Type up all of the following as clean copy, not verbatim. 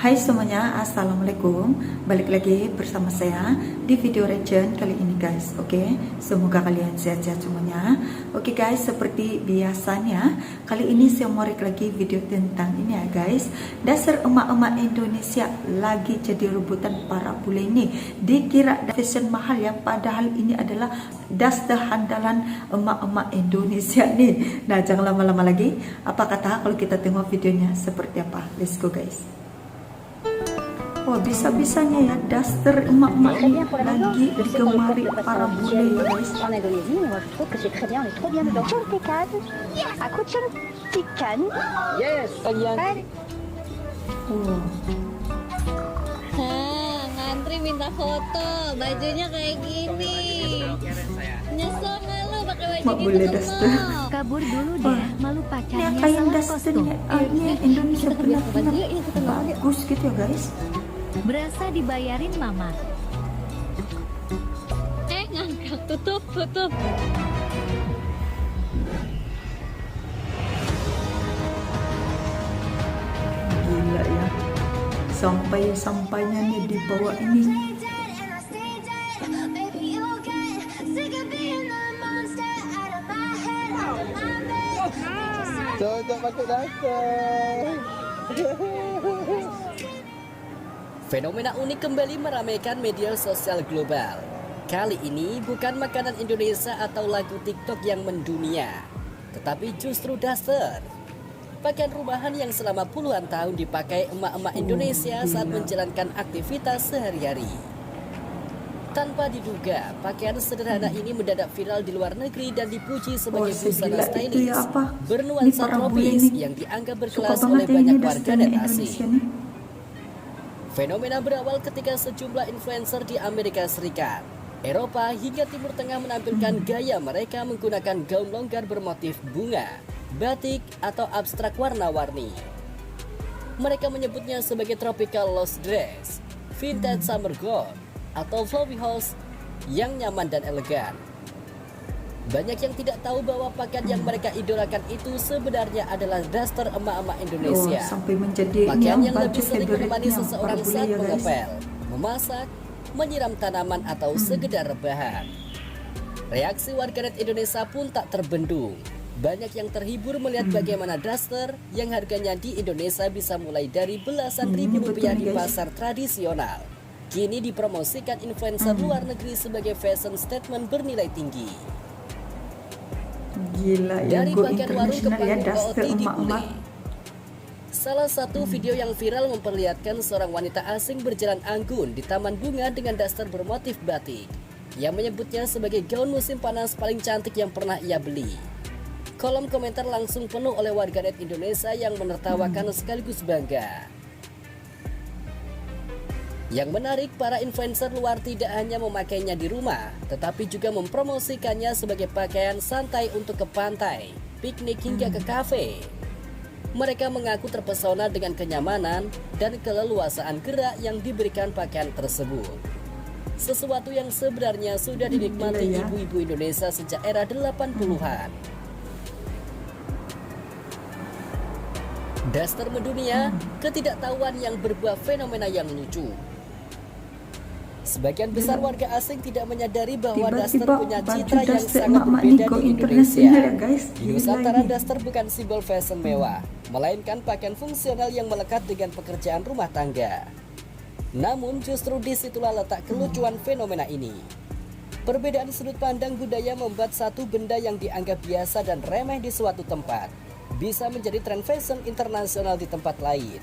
Hai semuanya, assalamualaikum. Balik lagi bersama saya di video reaction kali ini guys. Oke, semoga kalian sehat-sehat semuanya. Oke guys, seperti biasanya kali ini saya mau react lagi video tentang ini ya guys. Dasar emak-emak Indonesia lagi jadi rebutan para bule ini. Dikira fashion mahal ya, padahal ini adalah daster handalan emak-emak Indonesia nih. Nah, jangan lama-lama lagi. Apa kata kalau kita tengok videonya seperti apa? Let's go guys. Wah, bisa-bisanya ya daster emak-emak ini lagi digemari para bule ya guys. En Indonésie, moi je trouve que c'est très bien, on est trop bien dedans. Cannes, aku cantik kan? Yes, kalian. Oh, Ngantri minta foto, bajunya kayak gini. Nyesel nggak lu pakai baju mak gitu bule ke daster. mall? Kabur dulu Wah, deh, malu Ini pacarnya kain salah dasternya kostum. ini Indonesia Kita lihat benar-benar baju, yuk, kita lihat. bagus gitu ya guys. Berasa dibayarin mama. Ngangkat, tutup. Gila ya, sampainya nih di bawah ini. Cocok pakai daster. Fenomena unik kembali meramaikan media sosial global. Kali ini bukan makanan Indonesia atau lagu TikTok yang mendunia, tetapi justru daster. Pakaian rumahan yang selama puluhan tahun dipakai emak-emak Indonesia saat menjalankan aktivitas sehari-hari. Tanpa diduga, pakaian sederhana ini mendadak viral di luar negeri dan dipuji sebagai busana segila itu stylish ya apa? bernuansa Ini para bule tropis ini yang dianggap suka berkelas banget oleh ya banyak ini dasternya warganet Indonesia asing. nih. Fenomena berawal ketika sejumlah influencer di Amerika Serikat, Eropa hingga Timur Tengah menampilkan gaya mereka menggunakan gaun longgar bermotif bunga, batik, atau abstrak warna-warni. Mereka menyebutnya sebagai tropical lost dress, vintage summer gown, atau flowy house yang nyaman dan elegan. Banyak yang tidak tahu bahwa pakaian yang mereka idolakan itu sebenarnya adalah daster emak-emak Indonesia. Oh, sampai menjadi Pakaian ini yang baju lebih sering menemani favoritnya seseorang para bule saat ya guys. mengepel, memasak, menyiram tanaman atau sekedar rebahan. Reaksi warganet Indonesia pun tak terbendung. Banyak yang terhibur melihat bagaimana daster yang harganya di Indonesia bisa mulai dari belasan ribu ini betul rupiah nih, di guys. pasar tradisional, kini dipromosikan influencer luar negeri sebagai fashion statement bernilai tinggi. Gila ya, Dari go pakaian warung ke internasional ya panggung daster OOTD emak-emak. bule. Salah satu video yang viral memperlihatkan seorang wanita asing berjalan anggun di taman bunga dengan daster bermotif batik yang menyebutnya sebagai gaun musim panas paling cantik yang pernah ia beli. Kolom komentar langsung penuh oleh warganet Indonesia yang menertawakan sekaligus bangga. Yang menarik, para influencer luar tidak hanya memakainya di rumah, tetapi juga mempromosikannya sebagai pakaian santai untuk ke pantai, piknik hingga ke kafe. Mereka mengaku terpesona dengan kenyamanan dan keleluasaan gerak yang diberikan pakaian tersebut. Sesuatu yang sebenarnya sudah dinikmati Gila ya. ibu-ibu Indonesia sejak era 80-an. Daster mendunia, ketidaktahuan yang berbuah fenomena yang lucu. Sebagian besar warga asing tidak menyadari bahwa daster Tiba-tiba punya baju citra yang daster sangat emak-emak ini berbeda go di internasional Indonesia. ya guys. Di Gila Nusantara, ini. daster bukan simbol fashion mewah, melainkan pakaian fungsional yang melekat dengan pekerjaan rumah tangga. Namun justru disitulah letak kelucuan fenomena ini. Perbedaan sudut pandang budaya membuat satu benda yang dianggap biasa dan remeh di suatu tempat bisa menjadi tren fashion internasional di tempat lain.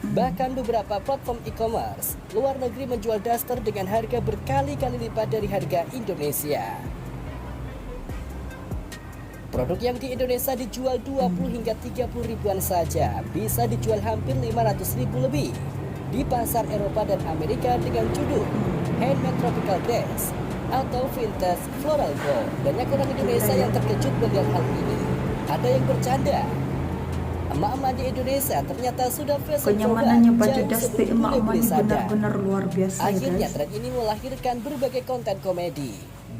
Bahkan beberapa platform e-commerce luar negeri menjual daster dengan harga berkali-kali lipat dari harga Indonesia. Produk yang di Indonesia dijual 20 hingga 30 ribuan saja bisa dijual hampir 500 ribu lebih di pasar Eropa dan Amerika dengan judul Handmade Tropical Dress atau Vintage Floral Gown. Banyak orang Indonesia yang terkejut melihat hal ini. Ada yang bercanda, emak-emak di Indonesia ternyata sudah fashion Kenyamanannya forward baju jauh daster sebelum emak-emak bule-bule ini sadar. benar-benar luar biasa ya Akhirnya guys. tren ini melahirkan berbagai konten komedi.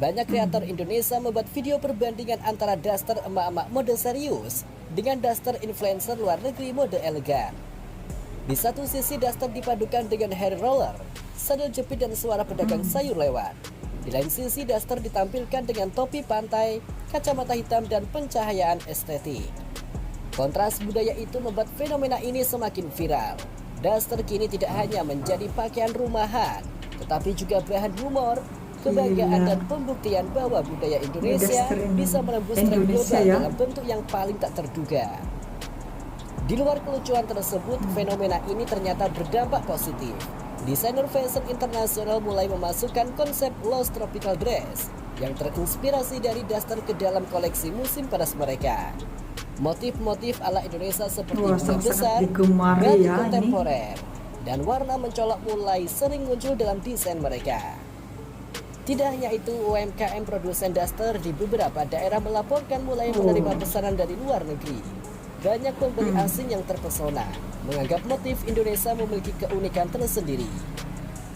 Banyak kreator Indonesia membuat video perbandingan antara daster emak-emak mode serius dengan daster influencer luar negeri mode elegan. Di satu sisi daster dipadukan dengan hair roller, sandal jepit dan suara pedagang sayur lewat. Di lain sisi daster ditampilkan dengan topi pantai, kacamata hitam dan pencahayaan estetik. Kontras budaya itu membuat fenomena ini semakin viral. Daster kini tidak hanya menjadi pakaian rumahan, tetapi juga bahan humor, kebanggaan dan pembuktian bahwa budaya Indonesia bisa menembus tren global dalam bentuk yang paling tak terduga. Di luar kelucuan tersebut, fenomena ini ternyata berdampak positif. Desainer fashion internasional mulai memasukkan konsep lost tropical dress yang terinspirasi dari daster ke dalam koleksi musim panas mereka. Motif-motif ala Indonesia seperti bunga besar, batik kontemporer, dan warna mencolok mulai sering muncul dalam desain mereka. Tidak hanya itu, UMKM produsen daster di beberapa daerah melaporkan mulai menerima pesanan dari luar negeri. Banyak pembeli asing yang terpesona, menganggap motif Indonesia memiliki keunikan tersendiri.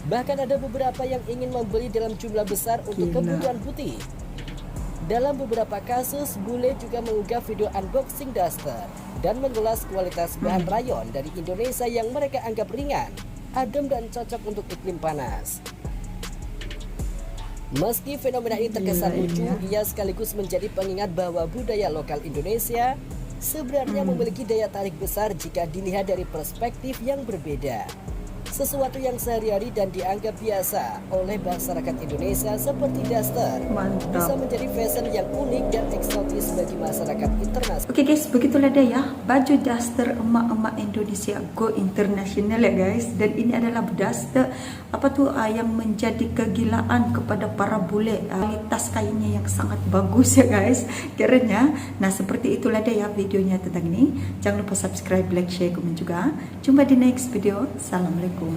Bahkan ada beberapa yang ingin membeli dalam jumlah besar untuk kebutuhan butik. Dalam beberapa kasus, bule juga mengunggah video unboxing daster dan mengulas kualitas bahan rayon dari Indonesia yang mereka anggap ringan, adem dan cocok untuk iklim panas. Meski fenomena ini terkesan lucu, ia sekaligus menjadi pengingat bahwa budaya lokal Indonesia sebenarnya memiliki daya tarik besar jika dilihat dari perspektif yang berbeda. Sesuatu yang sehari-hari dan dianggap biasa oleh masyarakat Indonesia seperti daster bisa menjadi fashion yang unik dan eksotis bagi masyarakat internasional. Oke guys, begitulah deh ya baju daster emak-emak Indonesia go internasional ya guys. Dan ini adalah daster yang menjadi kegilaan kepada para bule. Kualitas kainnya yang sangat bagus ya guys, keren ya. Nah seperti itulah deh ya videonya tentang ini. Jangan lupa subscribe, like, share, komen juga. Jumpa di next video. Assalamualaikum.